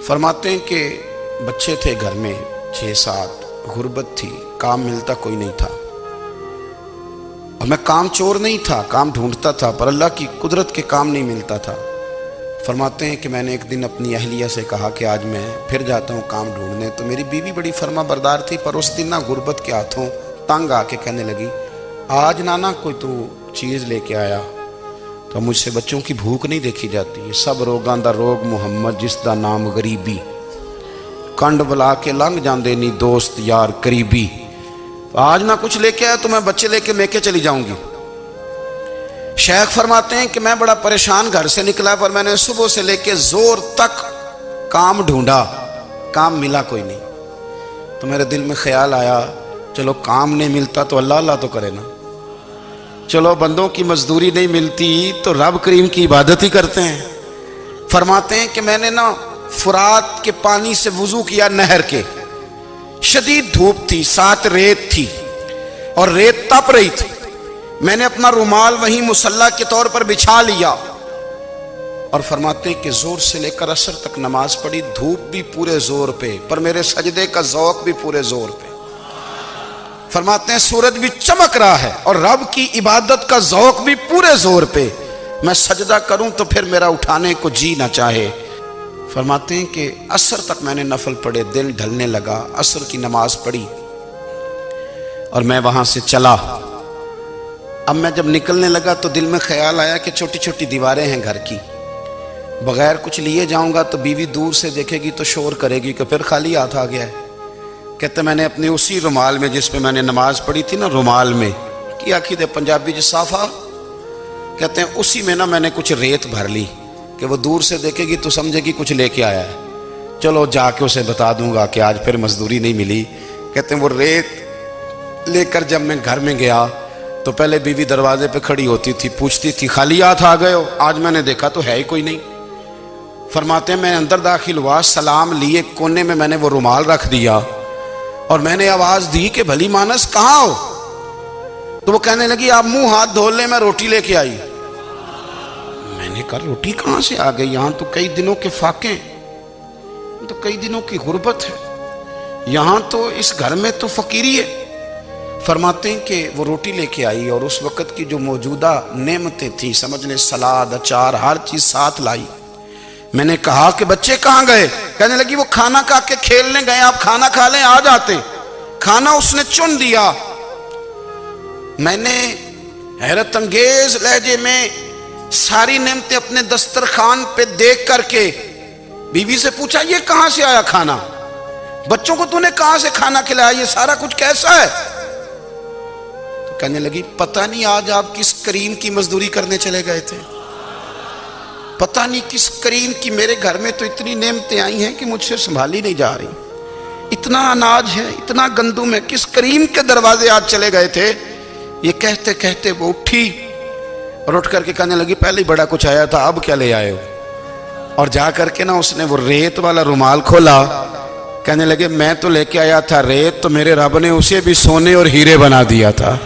फरमाते हैं कि बच्चे थे घर में 6-7, गुर्बत थी, काम मिलता कोई नहीं था। और मैं काम चोर नहीं था, काम ढूंढता था, पर अल्लाह की कुदरत के काम नहीं मिलता था। फरमाते हैं कि मैंने एक दिन अपनी अहलिया से कहा कि आज मैं फिर जाता हूँ काम ढूंढने। तो मेरी बीवी बड़ी फर्मा बरदार थी, पर उस दिन ना गुर्बत के हाथों तंग आके कहने लगी, आज नाना कोई तू चीज़ लेके आया। तो मुझसे बच्चों की भूख नहीं देखी जाती। सब रोगां दा रोग मुहम्मद जिसदा नाम गरीबी, कंड बुला के लंघ जाते नहीं दोस्त यार करीबी। तो आज ना कुछ लेके आया तो मैं बच्चे लेके मेके चली जाऊंगी। शेख फरमाते हैं कि मैं बड़ा परेशान घर से निकला, पर मैंने सुबह से लेके जोर तक काम ढूंढा, काम मिला कोई नहीं। तो मेरे दिल में ख्याल आया, चलो काम नहीं मिलता तो अल्लाह अल्लाह तो करे ना। चलो बंदों की मजदूरी नहीं मिलती तो रब करीम की इबादत ही करते हैं। फरमाते हैं कि मैंने ना फुरात के पानी से वुजू किया, नहर के। शदीद धूप थी, साथ रेत थी और रेत तप रही थी। मैंने अपना रुमाल वहीं मुसल्ला के तौर पर बिछा लिया और फरमाते हैं कि जोर से लेकर असर तक नमाज पढ़ी। धूप भी पूरे जोर पे, पर मेरे सजदे का ज़ौक़ भी पूरे जोर पे। फरमाते हैं सूरज भी चमक रहा है और रब की इबादत का ज़ौक़ भी पूरे जोर पे। मैं सजदा करूं तो फिर मेरा उठाने को जी ना चाहे। फरमाते हैं कि असर तक मैंने नफल पढ़े, दिन ढलने लगा, असर की नमाज पढ़ी और मैं वहां से चला। अब मैं जब निकलने लगा तो दिल में ख्याल आया कि छोटी छोटी दीवारें हैं घर की, बगैर कुछ लिए जाऊंगा तो बीवी दूर से देखेगी तो शोर करेगी कि फिर खाली हाथ आ गया है। कहते मैंने अपने उसी रुमाल में जिस पे मैंने नमाज पढ़ी थी ना, रुमाल में की आखी दे पंजाबी ज साफा, कहते हैं उसी में ना मैंने कुछ रेत भर ली कि वो दूर से देखेगी तो समझेगी कुछ लेके आया है। चलो जाके उसे बता दूंगा कि आज फिर मजदूरी नहीं मिली। कहते हैं वो रेत लेकर जब मैं घर में गया तो पहले बीवी दरवाजे पे खड़ी होती थी, पूछती थी खाली हाथ आ गए हो? आज मैंने देखा तो है ही कोई नहीं। फरमाते हैं मैं अंदर दाखिल हुआ, सलाम लिए, कोने में मैंने वो रुमाल रख दिया और मैंने आवाज दी कि भली मानस कहाँ हो? तो वो कहने लगी आप मुंह हाथ धो ले, मैं रोटी लेके आई। मैंने कहा रोटी कहां से आ गई? यहां तो कई दिनों के फाके, तो कई दिनों की गुर्बत है, यहां तो इस घर में तो फकीरी है। फरमाते हैं कि वो रोटी लेके आई और उस वक़्त की जो मौजूदा नेमतें थी, समझ लें सलाद, अचार, हर चीज साथ लाई। मैंने कहा कि बच्चे कहाँ गए? कहने लगी वो खाना खा के खेलने गए, आप खाना खा लें आ जाते। खाना उसने चुन दिया। मैंने हैरत अंगेज लहजे में सारी नेमतें अपने दस्तरखान पे देख करके बीवी से पूछा ये कहां से आया खाना? बच्चों को तूने कहां से खाना खिलाया? ये सारा कुछ कैसा है? तो कहने लगी पता नहीं आज आप किस करीम की मजदूरी करने चले गए थे, पता नहीं किस करीम की। मेरे घर में तो इतनी नेमतें आई हैं कि मुझसे संभाली नहीं जा रही। इतना अनाज है, इतना गंदुम है, किस करीम के दरवाजे आज चले गए थे? ये कहते कहते वो उठी और उठ करके कहने लगी पहले ही बड़ा कुछ आया था, अब क्या ले आए हो? और जा करके ना उसने वो रेत वाला रुमाल खोला। कहने लगे मैं तो लेके आया था रेत, तो मेरे रब ने उसे भी सोने और हीरे बना दिया था।